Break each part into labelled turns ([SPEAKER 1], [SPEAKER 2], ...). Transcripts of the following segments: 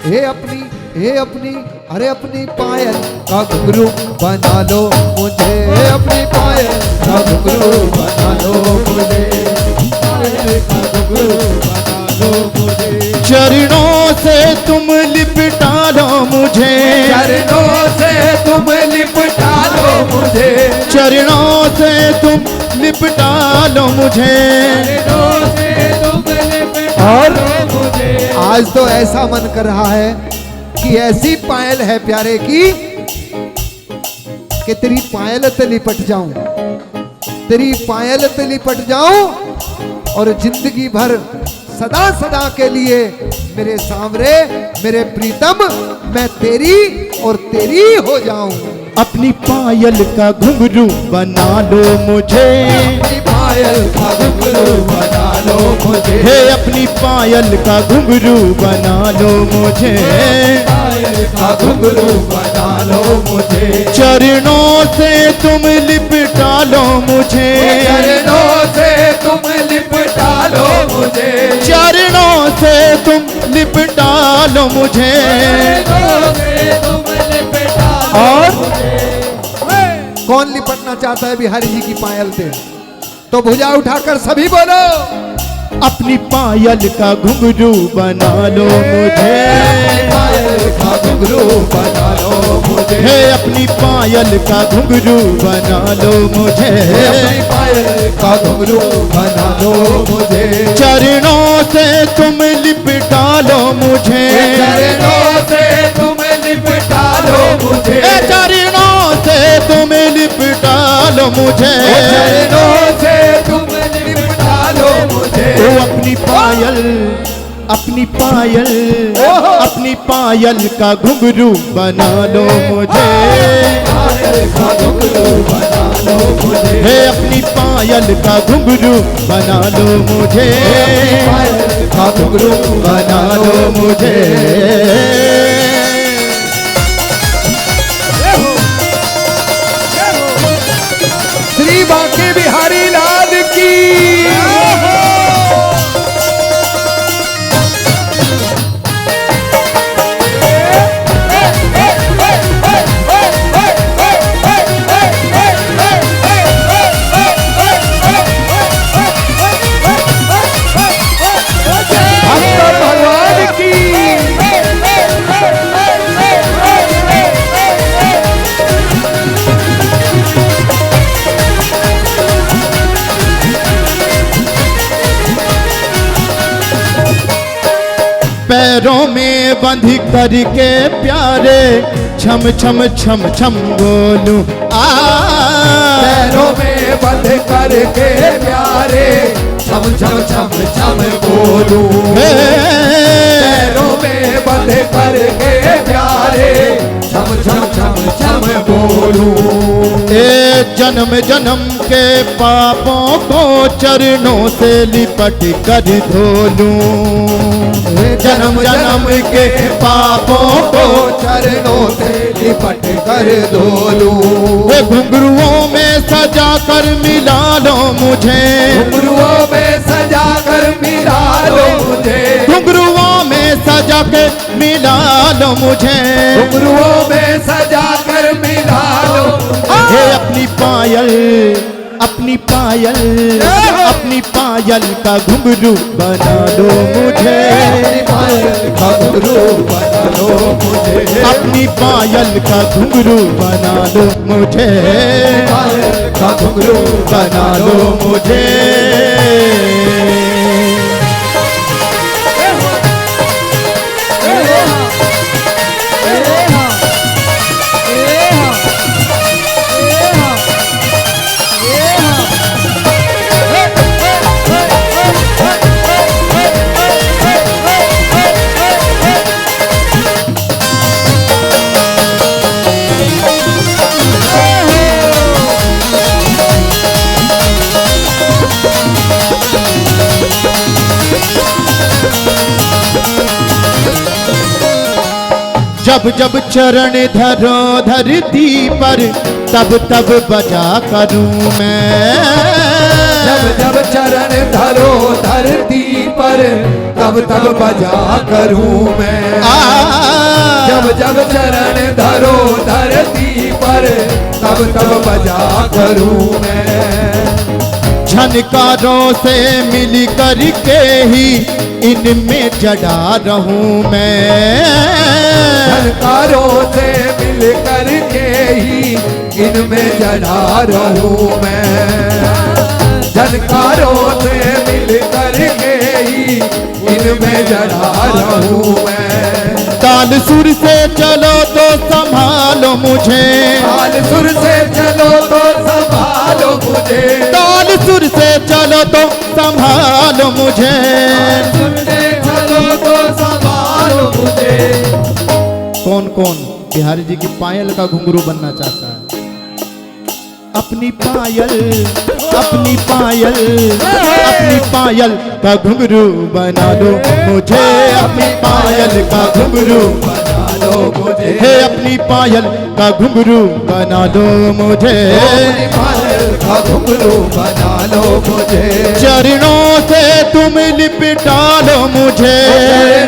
[SPEAKER 1] हे अपनी अरे अपनी पायल का घुंघरू बना लो मुझे, अपनी पायल का घुंघरू बना लो मुझे, पायल का घुंघरू बना लो मुझे।
[SPEAKER 2] चरणों से तुम लिपटा लो मुझे,
[SPEAKER 1] चरणों से तुम लिपटा लो मुझे,
[SPEAKER 2] चरणों से तुम लिपटा लो मुझे।
[SPEAKER 1] और आज तो ऐसा मन कर रहा है कि ऐसी पायल है प्यारे की कि तेरी पायल ते लिपट जाऊं, तेरी पायल ते लिपट जाऊं और जिंदगी भर सदा सदा के लिए मेरे सांवरे मेरे प्रीतम मैं तेरी और तेरी हो जाऊं।
[SPEAKER 2] अपनी पायल का घुंघरू बना लो मुझे,
[SPEAKER 1] अपनी पायल का घुंघरू बना लो मुझे,
[SPEAKER 2] हे अपनी पायल का घुंघरू बना लो मुझे,
[SPEAKER 1] पायल का घुंघरू बना लो मुझे।
[SPEAKER 2] चरणों से तुम लिपटा लो मुझे,
[SPEAKER 1] चरणों से तुम लिपटा लो मुझे,
[SPEAKER 2] चरणों से तुम लिपटा लो मुझे।
[SPEAKER 1] और कौन लिपटना चाहता है बिहारी जी की पायल से? तो भुजा उठाकर सभी बोलो,
[SPEAKER 2] अपनी पायल का घुंघरू बना लो मुझे,
[SPEAKER 1] पायल का घुंघरू बना लो मुझे,
[SPEAKER 2] हे अपनी पायल का घुंघरू बना लो मुझे,
[SPEAKER 1] अपनी पायल का घुंघरू बना लो मुझे।
[SPEAKER 2] चरणों से तुम लिपटा लो मुझे,
[SPEAKER 1] चरणों से तुम लिपटा लो मुझे,
[SPEAKER 2] चरणों से तुम लिपटा लो मुझे,
[SPEAKER 1] चरणों से तुम लिपटा लो मुझे।
[SPEAKER 2] ओ अपनी पायल अपनी पायल अपनी पायल का घुंघरू बना लो मुझे,
[SPEAKER 1] पायल का घुंघरू बना लो मुझे,
[SPEAKER 2] हे अपनी पायल का घुंघरू बना लो मुझे,
[SPEAKER 1] पायल का घुंघरू
[SPEAKER 2] बना लो मुझे।
[SPEAKER 1] श्री बांके बिहारी लाल की। भगवान की।
[SPEAKER 2] पैरों में बंध करके प्यारे छम छम छम छम बोलूं
[SPEAKER 1] पैरों में बंध करके प्यारे छम छम छम छम बोलूं, पैरों में बंध करके प्यारे छम छम छम छम बोलूं।
[SPEAKER 2] ए जन्म जन्म के पापों को चरणों से लिपट कर धो लूं,
[SPEAKER 1] जन्म जन्म के पापों को चरणों से लिपट कर धो लूं।
[SPEAKER 2] घुंघरुओं में सजा कर मिला लो मुझे,
[SPEAKER 1] घुंघरुओं में सजा कर मिला लो मुझे,
[SPEAKER 2] घुंघरुओं में सजा के मिला लो मुझे,
[SPEAKER 1] घुंघरुओं में सजा कर मिला लो।
[SPEAKER 2] हे अपनी पायल अपनी पायल अपनी पायल का घुंघरू बना लो मुझे,
[SPEAKER 1] अपनी पायल का घुंघरू बना लो मुझे,
[SPEAKER 2] अपनी पायल का घुंघरू बना लो मुझे,
[SPEAKER 1] पायल का घुंघरू
[SPEAKER 2] बना लो मुझे। जब जब चरण धरो धरती पर तब तब बजा करूं मैं,
[SPEAKER 1] जब जब चरण धरो धरती पर तब तब बजा करूं मैं। जब जब चरण धरो धरती पर तब तब बजा करूं मैं।
[SPEAKER 2] झनकारों से मिल कर के ही इनमें जड़ा रहूं मैं।
[SPEAKER 1] झनकारों से मिल कर के ही इनमें जड़ा रहूं मैं। झनकारों से मिल कर के ही इनमें जड़ा रहूं मैं।
[SPEAKER 2] ताल सुर से चलो तो संभालो मुझे।
[SPEAKER 1] ताल सुर से चलो तो संभालो मुझे।
[SPEAKER 2] ताल सुर से चलो तो संभालो मुझे।
[SPEAKER 1] सुर से चलो तो संभालो मुझे।
[SPEAKER 2] कौन कौन बिहारी जी की पायल का घुंघरू बनना चाहता है? अपनी पायल अपनी पायल अपनी पायल का घुंघरू बना लो मुझे। अपनी पायल का घुंघरू
[SPEAKER 1] बना लो मुझे।
[SPEAKER 2] हे अपनी पायल का घुंघरू बना लो मुझे।
[SPEAKER 1] अपनी पायल का घुंघरू बना लो मुझे।
[SPEAKER 2] चरणों से तुम लिपटा लो मुझे।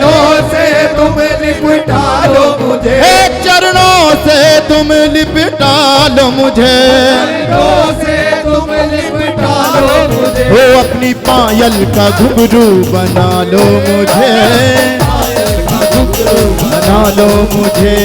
[SPEAKER 1] चरणों से तुम लिपटा लो मुझे।
[SPEAKER 2] हे चरणों से तुम लिपटा लो मुझे।
[SPEAKER 1] चरणों से तुम लिपटा लो मुझे।
[SPEAKER 2] हो अपनी पायल का घुंघरू बना लो मुझे।
[SPEAKER 1] पायल का घुंघरू
[SPEAKER 2] बना लो मुझे।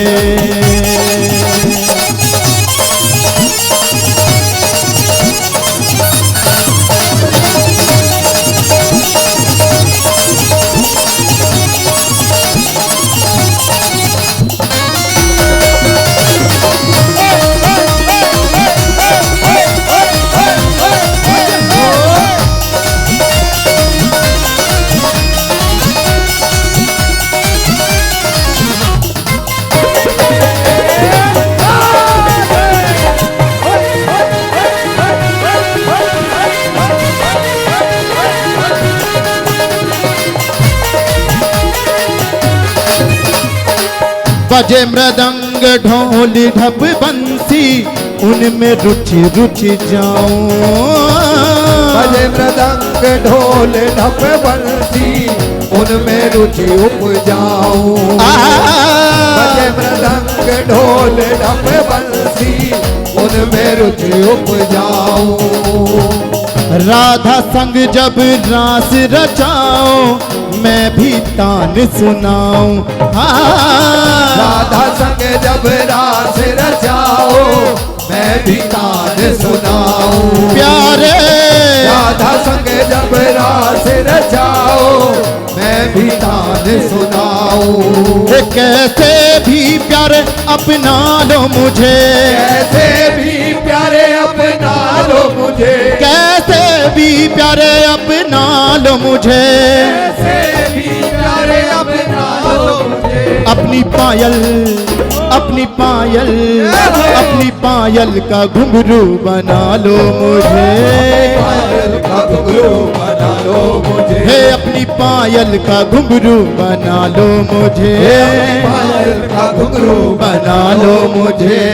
[SPEAKER 2] बजे मृदंग ढोल ढप बंसी उनमें रुचि रुचि जाऊं।
[SPEAKER 1] बजे मृदंग ढोल ढप बंसी उनमें रुचि उपजाऊं। बजे मृदंग ढोल ढप बंसी उनमें रुचि उपजाऊं।
[SPEAKER 2] राधा संग जब रास रचाओ मैं भी तान सुनाऊं।
[SPEAKER 1] राधा संग जब रास रचाओ मैं भी तान सुनाऊं।
[SPEAKER 2] प्यारे
[SPEAKER 1] राधा संग जब रास रचाओ मैं भी तान सुनाऊं।
[SPEAKER 2] कैसे भी प्यारे अपना लो मुझे।
[SPEAKER 1] कैसे भी प्यारे अपना लो मुझे।
[SPEAKER 2] कैसे भी प्यारे अपना लो मुझे।
[SPEAKER 1] कैसे भी प्यारे अपना लो मुझे।
[SPEAKER 2] अपनी पायल अपनी पायल अपनी पायल का घुंघरू बना लो मुझे।
[SPEAKER 1] पायल का घुंघरू बना लो मुझे।
[SPEAKER 2] हे अपनी पायल का घुंघरू बना लो मुझे।
[SPEAKER 1] पायल का घुंघरू
[SPEAKER 2] बना लो मुझे।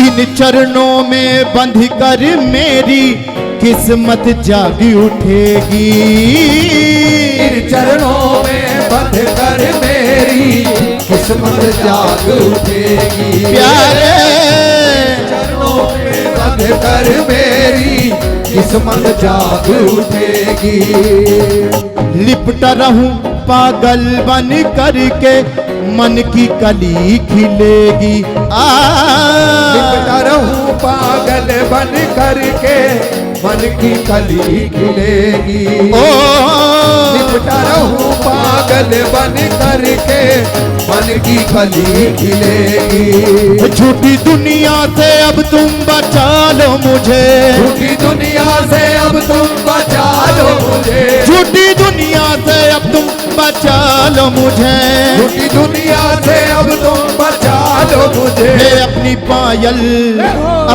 [SPEAKER 2] इन चरणों में बंध कर मेरी किस्मत जाग उठेगी।
[SPEAKER 1] इन चरणों में बंध कर मेरी किस्मत जाग उठेगी।
[SPEAKER 2] प्यारे
[SPEAKER 1] चरणों में बंध कर मेरी किस्मत जाग उठेगी।
[SPEAKER 2] लिपटा रहूं पागल बन करके मन की कली खिलेगी।
[SPEAKER 1] लिपटा रहूं पागल बन करके मन की कली खिलेगी।
[SPEAKER 2] ओ
[SPEAKER 1] लिपटा रहूं पागल बन करके मन की कली खिलेगी।
[SPEAKER 2] झूठी दुनिया से अब तुम बचा लो मुझे,
[SPEAKER 1] झूठी दुनिया से अब तुम बचा लो मुझे,
[SPEAKER 2] झूठी दुनिया से अब तुम बचा लो मुझे,
[SPEAKER 1] झूठी दुनिया से अब तुम बचा लो मुझे।
[SPEAKER 2] हे अपनी पायल,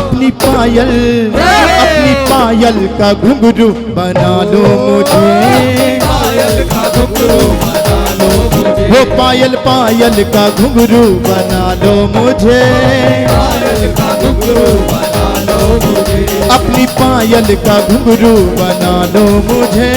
[SPEAKER 2] अपनी पायल, अपनी पायल का घुंघरू बना लो मुझे,
[SPEAKER 1] पायल का घुंघरू बना लो मुझे,
[SPEAKER 2] हो पायल पायल का घुंघरू बना लो मुझे,
[SPEAKER 1] पायल का घुंघरू बना लो मुझे,
[SPEAKER 2] अपनी पायल का घुंघरू बना लो मुझे,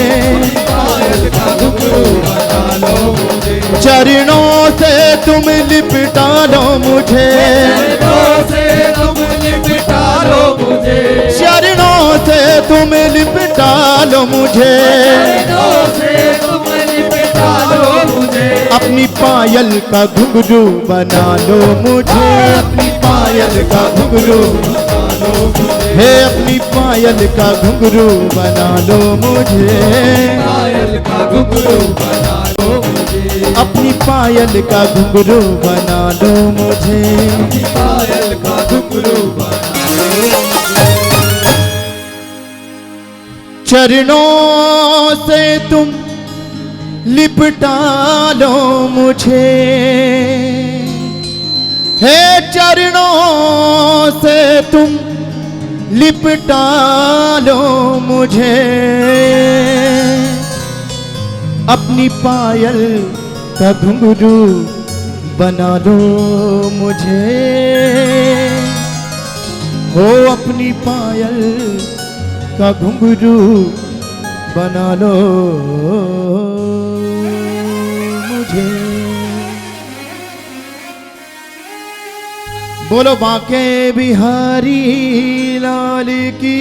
[SPEAKER 1] पायल का घुंघरू बना लो मुझे।
[SPEAKER 2] चरणों से तुम लिपटा लो मुझे,
[SPEAKER 1] चरणों से तुम लिपटा लो मुझे,
[SPEAKER 2] चरणों से तुम लिपटा लो मुझे,
[SPEAKER 1] चरणों से तुम लिपटा लो मुझे,
[SPEAKER 2] अपनी पायल का घुंघरू बना लो मुझे, अपनी पायल का घुंघरू
[SPEAKER 1] बना लो मुझे,
[SPEAKER 2] हे अपनी पायल का घुंघरू बना लो मुझे,
[SPEAKER 1] पायल का घुंघरू बना लो मुझे,
[SPEAKER 2] अपनी पायल का घुंघरू बना लो मुझे,
[SPEAKER 1] पायल का घुंघरू बना लो मुझे।
[SPEAKER 2] चरणों से तुम लिपटा लो मुझे, हे चरणों से तुम लिपटा लो मुझे, अपनी पायल का घुंघरू बना लो मुझे, हो अपनी पायल का घुंघरू बना लो मुझे। बोलो बांके बिहारी लाल की।